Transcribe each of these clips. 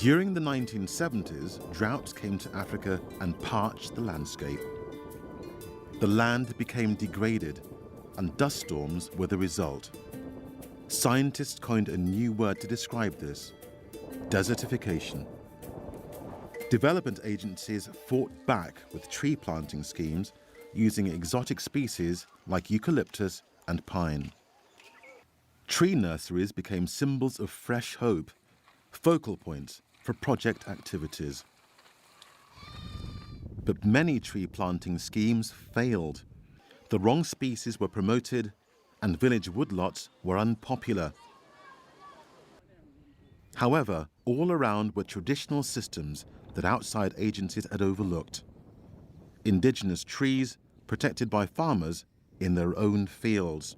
During the 1970s, droughts came to Africa and parched the landscape. The land became degraded, and dust storms were the result. Scientists coined a new word to describe this: desertification. Development agencies fought back with tree planting schemes using exotic species like eucalyptus and pine. Tree nurseries became symbols of fresh hope, focal points for project activities. But many tree planting schemes failed. The wrong species were promoted, and village woodlots were unpopular. However, all around were traditional systems that outside agencies had overlooked. Indigenous trees protected by farmers in their own fields.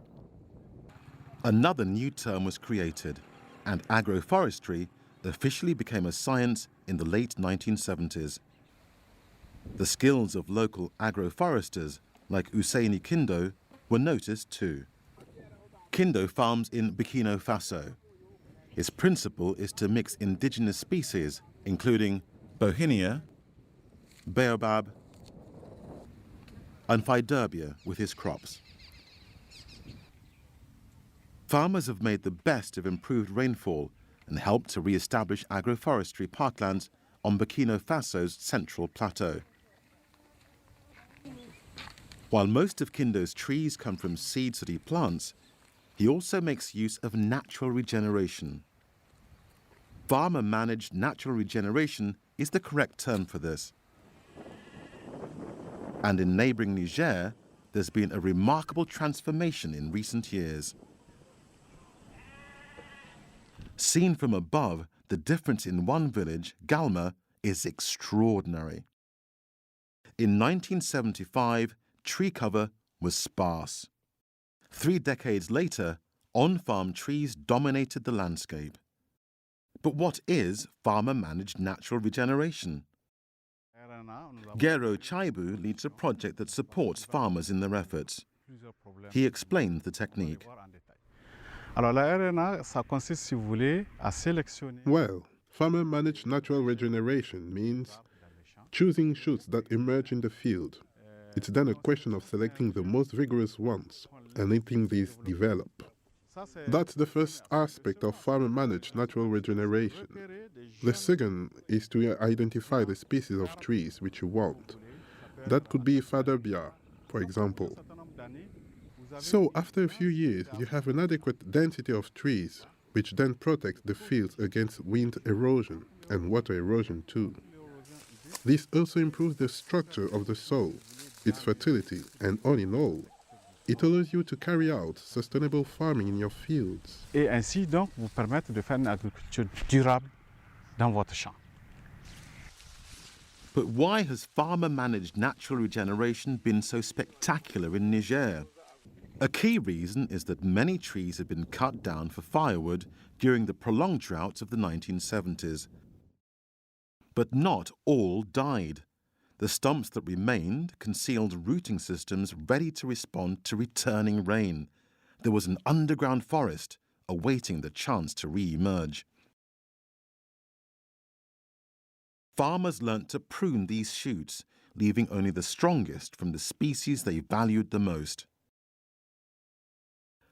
Another new term was created, and agroforestry officially became a science in the late 1970s. The skills of local agroforesters like Usaini Kindo were noticed too. Kindo farms in Burkina Faso. His principle is to mix indigenous species, including Bohinia, baobab, and Phyderbia with his crops. Farmers have made the best of improved rainfall and helped to re-establish agroforestry parklands on Burkina Faso's central plateau. While most of Kindo's trees come from seed-city plants, he also makes use of natural regeneration. Farmer-managed natural regeneration is the correct term for this. And in neighboring Niger, there's been a remarkable transformation in recent years. Seen from above, the difference in one village, Galma, is extraordinary. In 1975, tree cover was sparse. 3 decades later, on-farm trees dominated the landscape. But what is farmer-managed natural regeneration? Gero Chaibu leads a project that supports farmers in their efforts. He explains the technique. Well, farmer-managed natural regeneration means choosing shoots that emerge in the field. It's then a question of selecting the most vigorous ones and letting these develop. That's the first aspect of farmer-managed natural regeneration. The second is to identify the species of trees which you want. That could be Phyderbia, for example. So after a few years, you have an adequate density of trees, which then protects the fields against wind erosion and water erosion too. This also improves the structure of the soil, its fertility, and all in all, it allows you to carry out sustainable farming in your fields. Et ainsi donc vous permettre de faire une agriculture durable dans votre champ. But why has farmer-managed natural regeneration been so spectacular in Niger? A key reason is that many trees had been cut down for firewood during the prolonged droughts of the 1970s. But not all died. The stumps that remained concealed rooting systems ready to respond to returning rain. There was an underground forest awaiting the chance to re-emerge. Farmers learnt to prune these shoots, leaving only the strongest from the species they valued the most.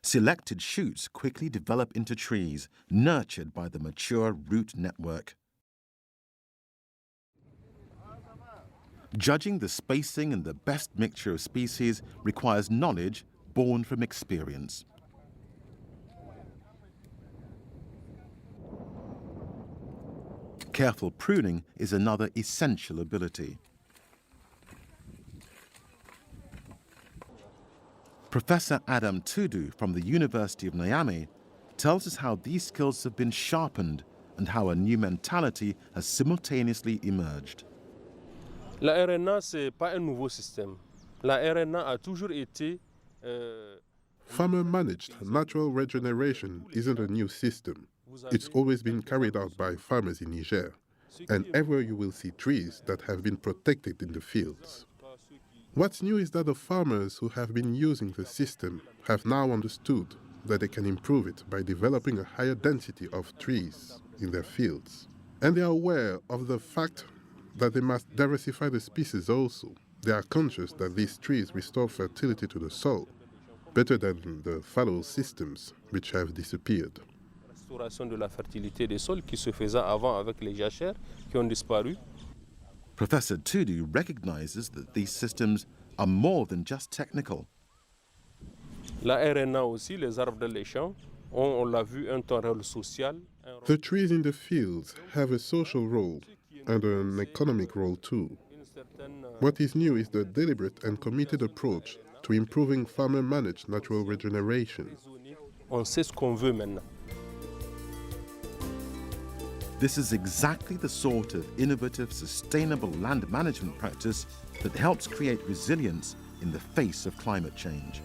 Selected shoots quickly develop into trees, nurtured by the mature root network. Judging the spacing and the best mixture of species requires knowledge born from experience. Careful pruning is another essential ability. Professor Adam Tudu from the University of Niamey tells us how these skills have been sharpened and how a new mentality has simultaneously emerged. La RNA, ce n'est pas un nouveau système. La RNA a toujours été... Farmer-managed natural regeneration isn't a new system. It's always been carried out by farmers in Niger, and everywhere you will see trees that have been protected in the fields. What's new is that the farmers who have been using the system have now understood that they can improve it by developing a higher density of trees in their fields. And they are aware of the fact that they must diversify the species also. They are conscious that these trees restore fertility to the soil, better than the fallow systems which have disappeared. Restauration de la fertilité des sols qui se faisait avant avec les jachères qui ont disparu. Professor Tudu recognizes that these systems are more than just technical. La RNA aussi, les arbres dans les champs, on l'a vu, un rôle social. The trees in the fields have a social role and an economic role too. What is new is the deliberate and committed approach to improving farmer-managed natural regeneration. On sait ce qu'on veut maintenant. This is exactly the sort of innovative, sustainable land management practice that helps create resilience in the face of climate change.